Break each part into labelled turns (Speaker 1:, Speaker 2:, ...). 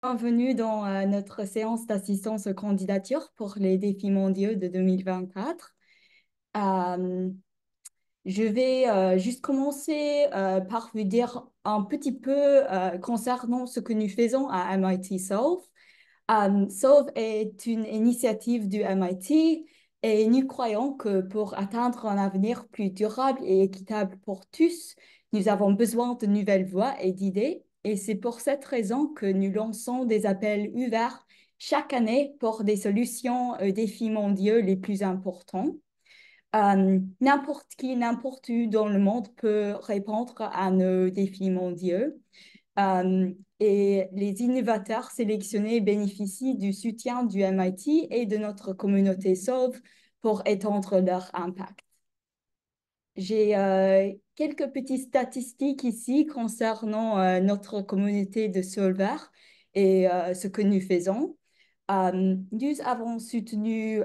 Speaker 1: Bienvenue dans notre séance d'assistance aux candidatures pour les défis mondiaux de 2024. Euh, je vais juste commencer par vous dire un petit peu concernant ce que nous faisons à MIT Solve. Solve est une initiative du MIT et nous croyons que pour atteindre un avenir plus durable et équitable pour tous, nous avons besoin de nouvelles voies et d'idées. Et c'est pour cette raison que nous lançons des appels ouverts chaque année pour des solutions aux défis mondiaux les plus importants. N'importe qui, n'importe où dans le monde peut répondre à nos défis mondiaux. Et les innovateurs sélectionnés bénéficient du soutien du MIT et de notre communauté Solve pour étendre leur impact. J'ai quelques petites statistiques ici concernant notre communauté de solvers et ce que nous faisons. Nous avons soutenu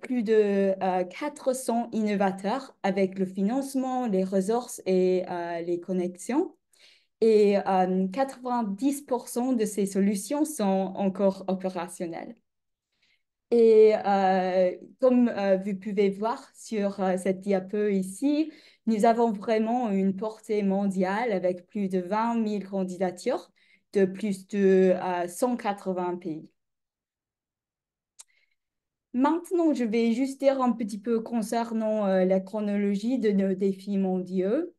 Speaker 1: plus de 400 innovateurs avec le financement, les ressources et les connexions. Et 90% de ces solutions sont encore opérationnelles. Et comme vous pouvez voir sur cette diapo ici, nous avons vraiment une portée mondiale avec plus de 20 000 candidatures de plus de 180 pays. Maintenant, je vais juste dire un petit peu concernant la chronologie de nos défis mondiaux.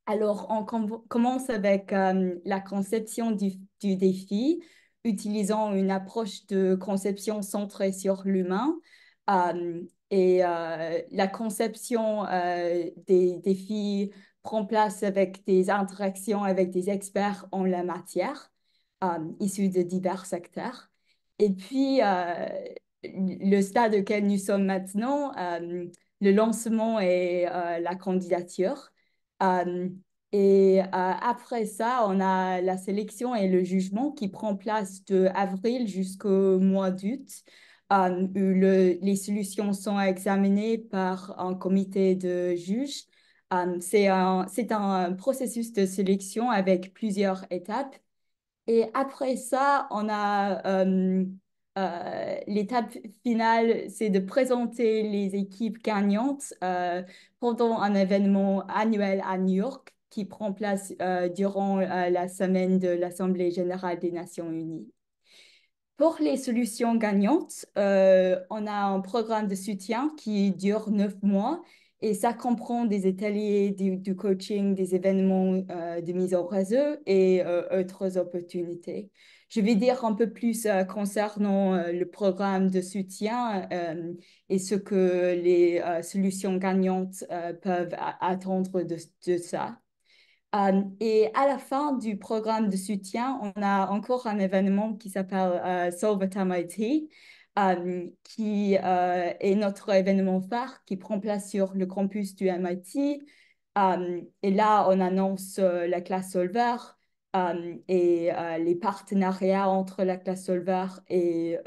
Speaker 1: Alors, on commence avec la conception du défi, utilisant une approche de conception centrée sur l'humain. La conception des défis prend place avec des interactions avec des experts en la matière, issus de divers secteurs. Et puis, le stade auquel nous sommes maintenant, le lancement et la candidature. Euh, Après ça, on a la sélection et le jugement qui prend place de avril jusqu'au mois d'août, où les solutions sont examinées par un comité de juges. C'est un processus de sélection avec plusieurs étapes. Et après ça, on a l'étape finale, c'est de présenter les équipes gagnantes pendant un événement annuel à New York qui prend place durant la semaine de l'Assemblée générale des Nations unies. Pour les solutions gagnantes, on a un programme de soutien qui dure 9 mois et ça comprend des ateliers, du coaching, des événements de mise en réseau et autres opportunités. Je vais dire un peu plus concernant le programme de soutien et ce que les solutions gagnantes peuvent attendre de ça. Et à la fin du programme de soutien, on a encore un événement qui s'appelle Solve at MIT, qui est notre événement phare qui prend place sur le campus du MIT. Et là, on annonce la classe Solver et les partenariats entre la classe Solver et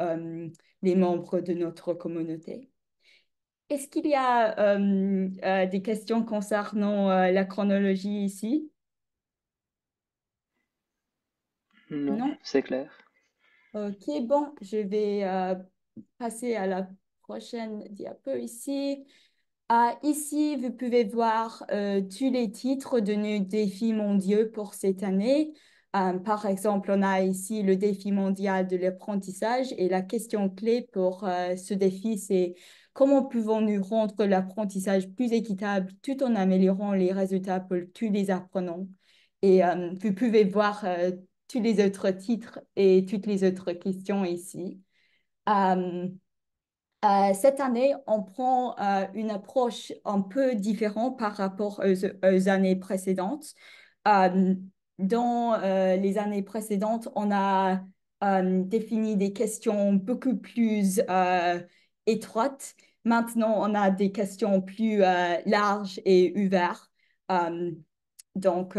Speaker 1: les membres de notre communauté. Est-ce qu'il y a des questions concernant la chronologie ici?
Speaker 2: Non,
Speaker 1: Non?
Speaker 2: c'est clair.
Speaker 1: Ok, bon, je vais passer à la prochaine diapo ici. Ici, vous pouvez voir tous les titres de nos défis mondiaux pour cette année. Par exemple, on a ici le défi mondial de l'apprentissage et la question clé pour ce défi, c'est comment pouvons-nous rendre l'apprentissage plus équitable tout en améliorant les résultats pour tous les apprenants. Et vous pouvez voir tous les autres titres et toutes les autres questions ici. Euh, cette année, on prend une approche un peu différente par rapport aux années précédentes. Euh, dans les années précédentes, on a défini des questions beaucoup plus étroites. Maintenant, on a des questions plus larges et ouvertes. Euh, donc,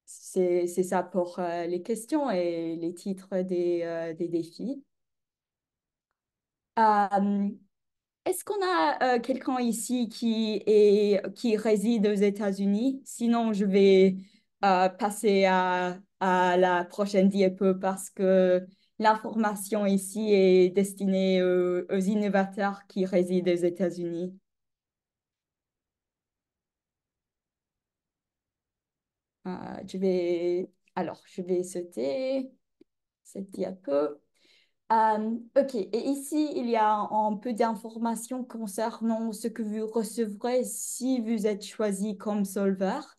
Speaker 1: c'est ça pour les questions et les titres des défis. Euh, Est-ce qu'on a quelqu'un ici qui réside aux États-Unis? Sinon, je vais passer à la prochaine diapo parce que l'information ici est destinée aux innovateurs qui résident aux États-Unis. Euh, je vais, je vais sauter cette diapo. Ok, et ici, il y a un peu d'informations concernant ce que vous recevrez si vous êtes choisi comme solveur.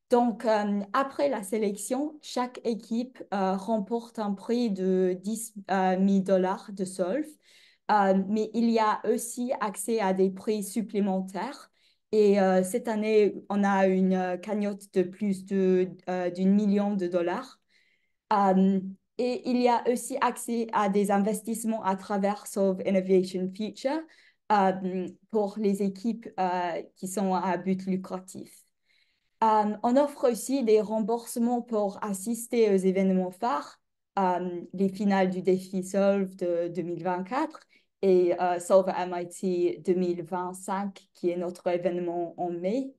Speaker 1: Donc, après la sélection, chaque équipe remporte un prix de 10 000 dollars de solve. Mais il y a aussi accès à des prix supplémentaires. Et cette année, on a une cagnotte de plus d'une million de dollars. Euh, et il y a aussi accès à des investissements à travers Solve Innovation Future pour les équipes qui sont à but lucratif. On offre aussi des remboursements pour assister aux événements phares, les finales du défi Solve de 2024 et Solve MIT 2025, qui est notre événement en mai.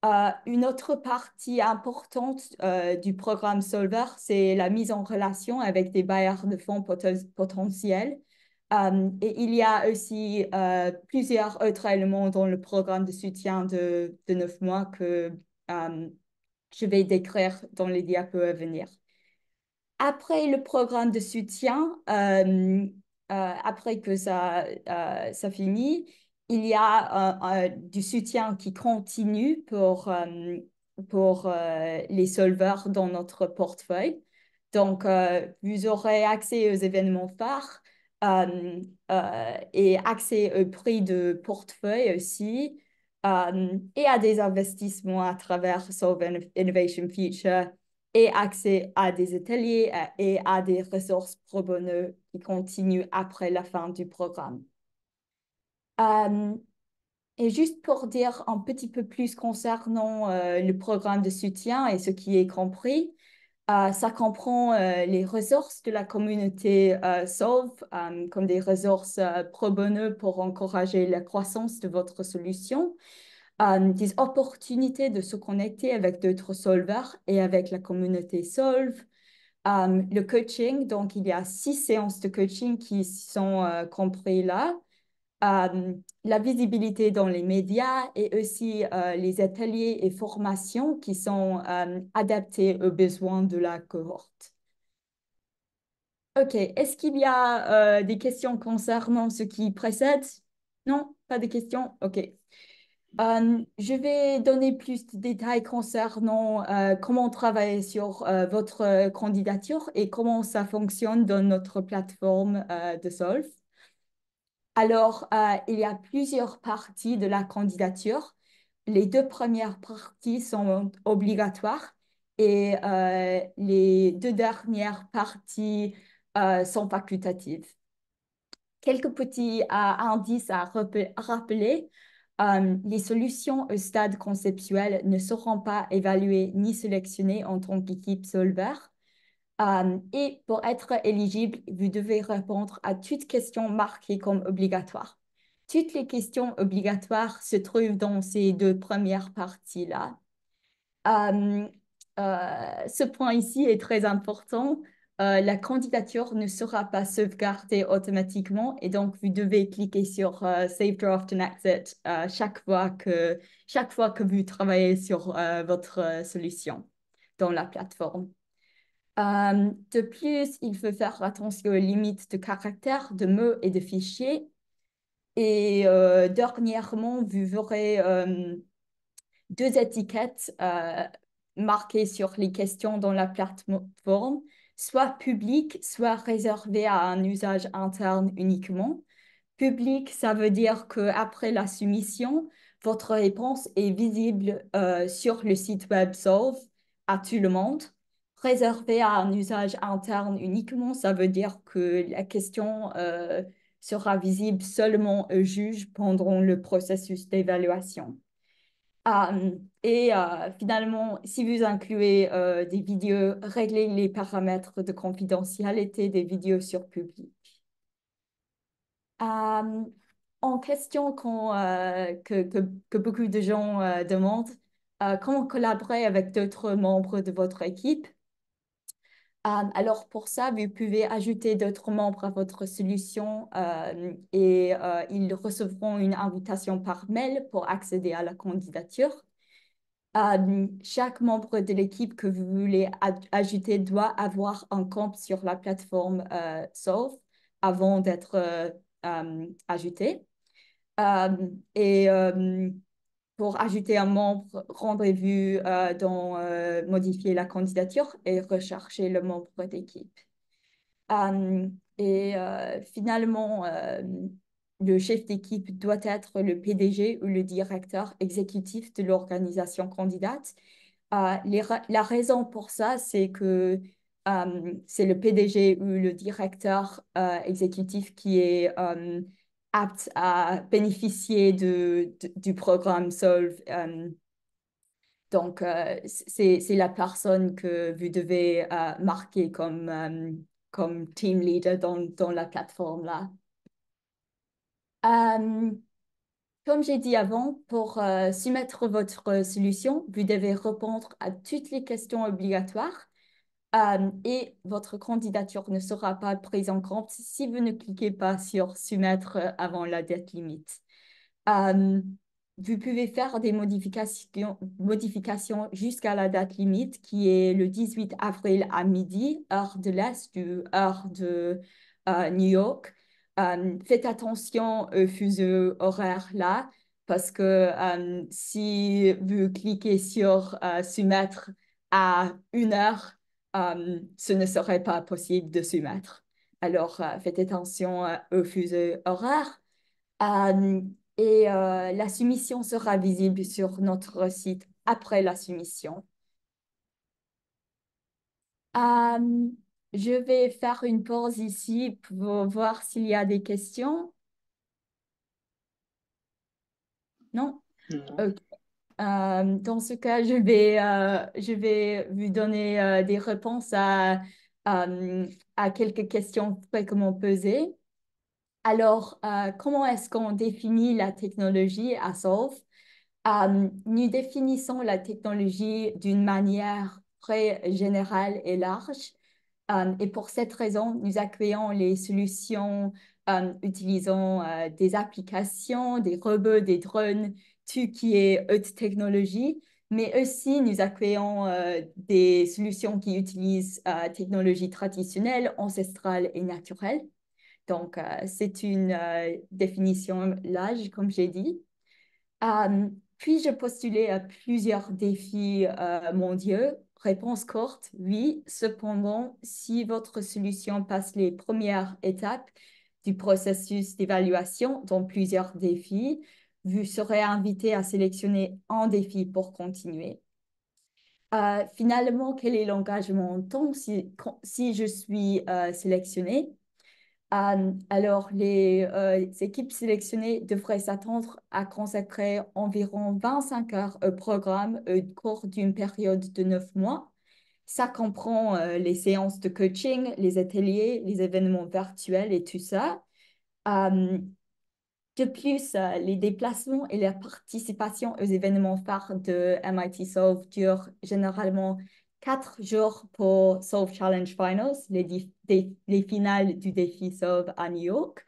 Speaker 1: Euh, une autre partie importante du programme Solver, c'est la mise en relation avec des bailleurs de fonds potentiels. Et il y a aussi plusieurs autres éléments dans le programme de soutien de 9 mois que je vais décrire dans les diapos à venir. Après le programme de soutien, après que ça finit, il y a du soutien qui continue pour les solveurs dans notre portefeuille. Donc, vous aurez accès aux événements phares et accès au prix de portefeuille aussi et à des investissements à travers Solve Innovation Future et accès à des ateliers et à des ressources pro bono qui continuent après la fin du programme. Euh, et juste pour dire un petit peu plus concernant le programme de soutien et ce qui est compris, ça comprend les ressources de la communauté Solve, comme des ressources pro bono pour encourager la croissance de votre solution, des opportunités de se connecter avec d'autres solvers et avec la communauté Solve. Le coaching, donc il y a 6 séances de coaching qui sont comprises là. La visibilité dans les médias et aussi les ateliers et formations qui sont adaptés aux besoins de la cohorte. OK, est-ce qu'il y a des questions concernant ce qui précède? Non, pas de questions? OK. Je vais donner plus de détails concernant comment travailler sur votre candidature et comment ça fonctionne dans notre plateforme de Solve. Alors, il y a plusieurs parties de la candidature. Les 2 premières parties sont obligatoires et les 2 dernières parties sont facultatives. Quelques petits indices à rappeler. Les solutions au stade conceptuel ne seront pas évaluées ni sélectionnées en tant qu'équipe solver. Et pour être éligible, vous devez répondre à toutes questions marquées comme obligatoires. Toutes les questions obligatoires se trouvent dans ces 2 premières parties-là. Euh, Ce point ici est très important. La candidature ne sera pas sauvegardée automatiquement et donc vous devez cliquer sur Save Draft and Exit chaque fois que vous travaillez sur votre solution dans la plateforme. De plus, il faut faire attention aux limites de caractères, de mots et de fichiers. Et dernièrement, vous verrez 2 étiquettes marquées sur les questions dans la plateforme, soit publiques, soit réservées à un usage interne uniquement. Public, ça veut dire qu'après la soumission, votre réponse est visible sur le site web Solve à tout le monde. Réservé à un usage interne uniquement, ça veut dire que la question sera visible seulement au juge pendant le processus d'évaluation. Et finalement, si vous incluez des vidéos, réglez les paramètres de confidentialité des vidéos sur public. En question que beaucoup de gens demandent, comment collaborer avec d'autres membres de votre équipe. Alors pour ça, vous pouvez ajouter d'autres membres à votre solution et ils recevront une invitation par mail pour accéder à la candidature. Chaque membre de l'équipe que vous voulez ajouter doit avoir un compte sur la plateforme Solve avant d'être ajouté. Et pour ajouter un membre, rendez-vous dans modifier la candidature et rechercher le membre d'équipe. Finalement, le chef d'équipe doit être le PDG ou le directeur exécutif de l'organisation candidate. La raison pour ça, c'est que c'est le PDG ou le directeur exécutif qui est apte à bénéficier du programme Solve. Donc, c'est la personne que vous devez marquer comme team leader dans la plateforme là. Euh, Comme j'ai dit avant, pour soumettre votre solution, vous devez répondre à toutes les questions obligatoires et votre candidature ne sera pas prise en compte si vous ne cliquez pas sur soumettre avant la date limite. Euh, Vous pouvez faire des modifications jusqu'à la date limite qui est le 18 avril à midi, heure de l'Est ou heure de New York. Faites attention au fuseau horaire là parce que si vous cliquez sur soumettre à 1 heure, ce ne serait pas possible de soumettre. Alors, faites attention au fuseau horaire. Euh, la soumission sera visible sur notre site après la soumission. Euh, je vais faire une pause ici pour voir s'il y a des questions. Non?
Speaker 2: Non.
Speaker 1: Ok. Dans ce cas, je vais vous donner des réponses à quelques questions fréquemment posées. Alors, comment est-ce qu'on définit la technologie à Solve? Nous définissons la technologie d'une manière très générale et large. Et pour cette raison, nous accueillons les solutions utilisant des applications, des robots, des drones, tout qui est haute technologie. Mais aussi, nous accueillons des solutions qui utilisent technologie traditionnelle, ancestrale et naturelle. Donc, c'est une définition large, comme j'ai dit. Puis-je postuler à plusieurs défis mondiaux? Réponse courte, oui. Cependant, si votre solution passe les premières étapes du processus d'évaluation dans plusieurs défis, vous serez invité à sélectionner un défi pour continuer. Finalement, quel est l'engagement en temps si je suis sélectionnée? Alors, les équipes sélectionnées devraient s'attendre à consacrer environ 25 heures au programme au cours d'une période de 9 mois. Ça comprend les séances de coaching, les ateliers, les événements virtuels et tout ça. Euh, de plus, les déplacements et la participation aux événements phares de MIT Solve durent généralement 4 jours pour Solve Challenge Finals, les finales du défi Solve à New York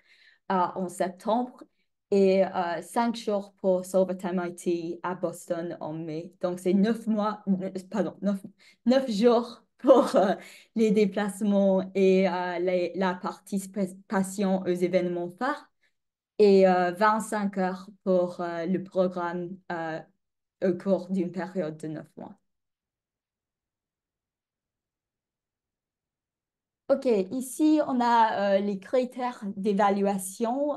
Speaker 1: en septembre, et 5 jours pour Solve at MIT à Boston en mai. Donc, c'est 9 mois, pardon, 9 jours pour les déplacements et la participation aux événements phares et 25 heures pour le programme au cours d'une période de 9 mois. OK, ici, on a les critères d'évaluation.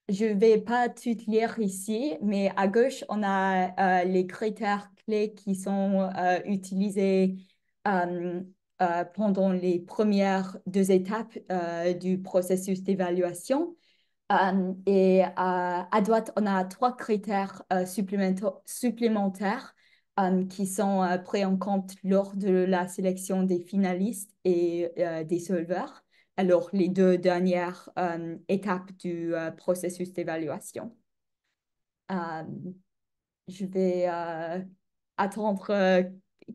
Speaker 1: Je ne vais pas tout lire ici, mais à gauche, on a les critères clés qui sont utilisés euh, pendant les premières 2 étapes du processus d'évaluation. À droite, on a 3 critères supplémentaires qui sont pris en compte lors de la sélection des finalistes et des solveurs. Alors, les 2 dernières étapes du processus d'évaluation. Euh, je vais attendre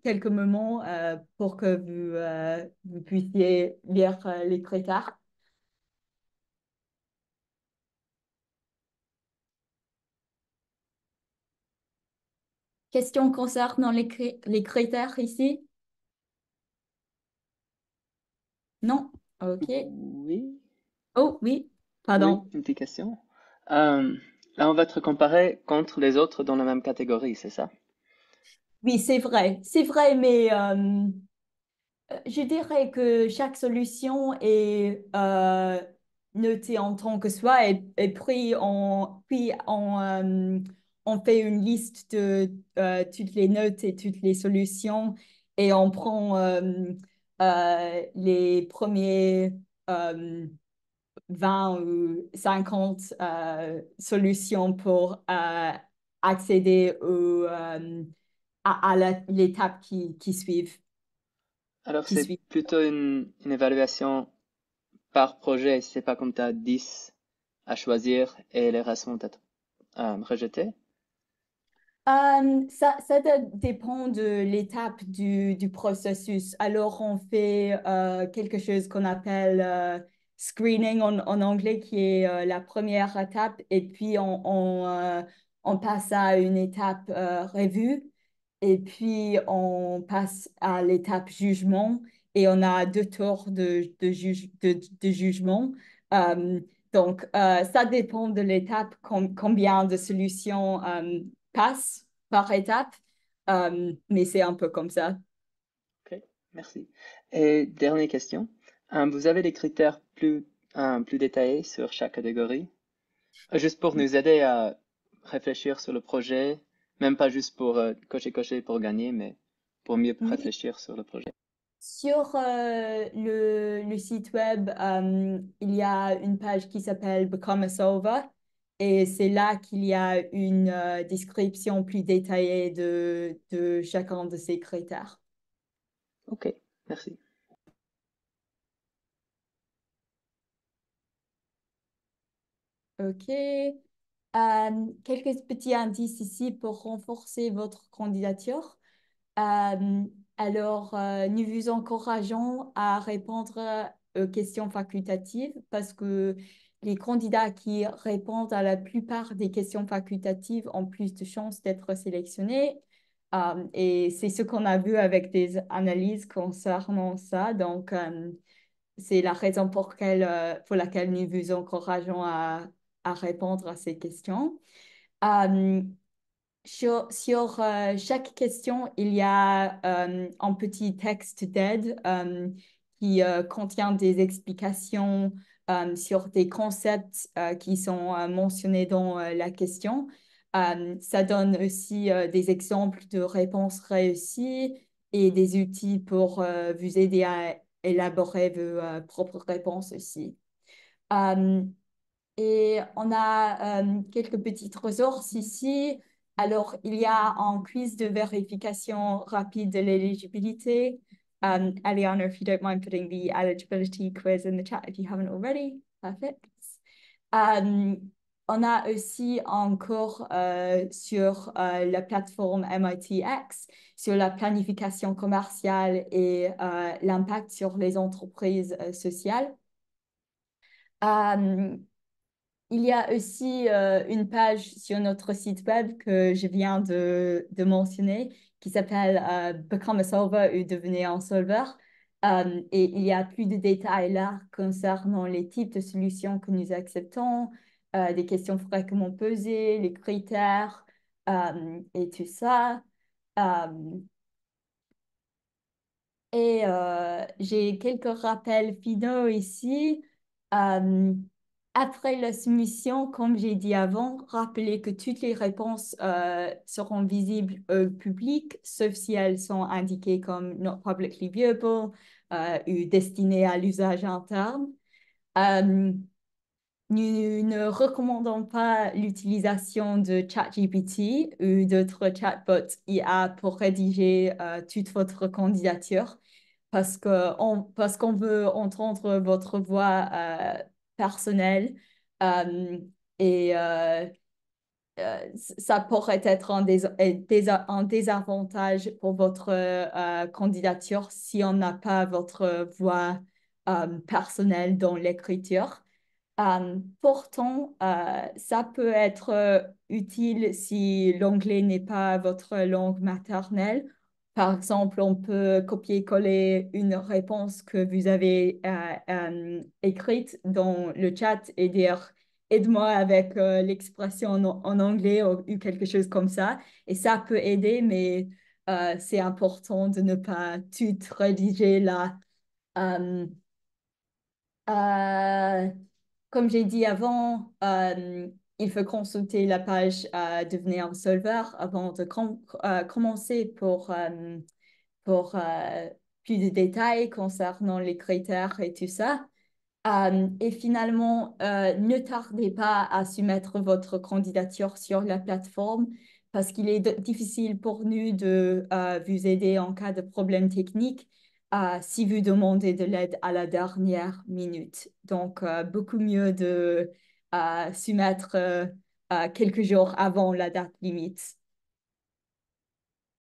Speaker 1: quelques moments pour que vous puissiez lire les critères. Question concernant les critères ici? Non? Ok.
Speaker 2: Oui,
Speaker 1: Oh oui,
Speaker 2: oui,
Speaker 1: pardon.
Speaker 2: une petite question. Là, on va te comparer contre les autres dans la même catégorie, c'est ça?
Speaker 1: Oui, c'est vrai. C'est vrai, mais je dirais que chaque solution est notée en tant que soi et on fait une liste de toutes les notes et toutes les solutions et on prend les premiers euh, 20 ou 50 solutions pour accéder à l'étape
Speaker 2: Alors,
Speaker 1: qui
Speaker 2: c'est
Speaker 1: suit.
Speaker 2: plutôt une évaluation par projet, c'est pas comme tu as 10 à choisir et les restes vont être rejetés.
Speaker 1: Dépend de l'étape du processus. Alors, on fait quelque chose qu'on appelle screening en anglais, qui est la première étape, et puis on passe à une étape revue, et puis on passe à l'étape jugement, et on a deux tours de jugement. Euh, ça dépend de l'étape, combien de solutions passe par étape, mais c'est un peu comme ça.
Speaker 2: Ok, merci. Et dernière question. Vous avez des critères plus détaillés sur chaque catégorie? Juste pour nous aider à réfléchir sur le projet, même pas juste pour cocher pour gagner, mais pour mieux
Speaker 1: Oui.
Speaker 2: réfléchir sur le projet.
Speaker 1: Sur le site web, il y a une page qui s'appelle Become a Solver et c'est là qu'il y a une description plus détaillée de chacun de ces critères.
Speaker 2: Ok, merci.
Speaker 1: OK. Quelques petits indices ici pour renforcer votre candidature. Euh, nous vous encourageons à répondre aux questions facultatives parce que les candidats qui répondent à la plupart des questions facultatives ont plus de chances d'être sélectionnés. Et c'est ce qu'on a vu avec des analyses concernant ça. C'est la raison pour laquelle nous vous encourageons à répondre à ces questions. Euh, sur chaque question, il y a un petit texte d'aide qui contient des explications sur des concepts qui sont mentionnés dans la question. Ça donne aussi des exemples de réponses réussies et des outils pour vous aider à élaborer vos propres réponses aussi. Euh, et on a quelques petites ressources ici. Alors, il y a un quiz de vérification rapide de l'éligibilité. Aliana, if you don't mind putting the eligibility quiz in the chat if you haven't already. Perfect. Euh, on a aussi un cours sur la plateforme MITx, sur la planification commerciale et l'impact sur les entreprises sociales. Euh, il y a aussi une page sur notre site web que je viens de mentionner qui s'appelle Become a Solver ou Devenez un solveur. Et il y a plus de détails là concernant les types de solutions que nous acceptons, des questions fréquemment posées, les critères et tout ça. Euh, j'ai quelques rappels finaux ici. Euh, Après la soumission, comme j'ai dit avant, rappelez que toutes les réponses seront visibles au public, sauf si elles sont indiquées comme not publicly viewable ou destinées à l'usage interne. Euh, Nous ne recommandons pas l'utilisation de ChatGPT ou d'autres chatbots IA pour rédiger toute votre candidature parce qu'on veut entendre votre voix personnelle euh, et ça pourrait être un désavantage pour votre candidature si on n'a pas votre voix personnelle dans l'écriture. Pourtant, ça peut être utile si l'anglais n'est pas votre langue maternelle. Par exemple, on peut copier-coller une réponse que vous avez écrite dans le chat et dire aide-moi avec l'expression en anglais ou quelque chose comme ça. Et ça peut aider, mais c'est important de ne pas tout rédiger là. Euh, euh, Comme j'ai dit avant, il faut consulter la page Devenir solveur avant de commencer pour plus de détails concernant les critères et tout ça. Et finalement, ne tardez pas à soumettre votre candidature sur la plateforme parce qu'il est difficile pour nous de vous aider en cas de problème technique si vous demandez de l'aide à la dernière minute. Donc, beaucoup mieux de soumettre quelques jours avant la date limite.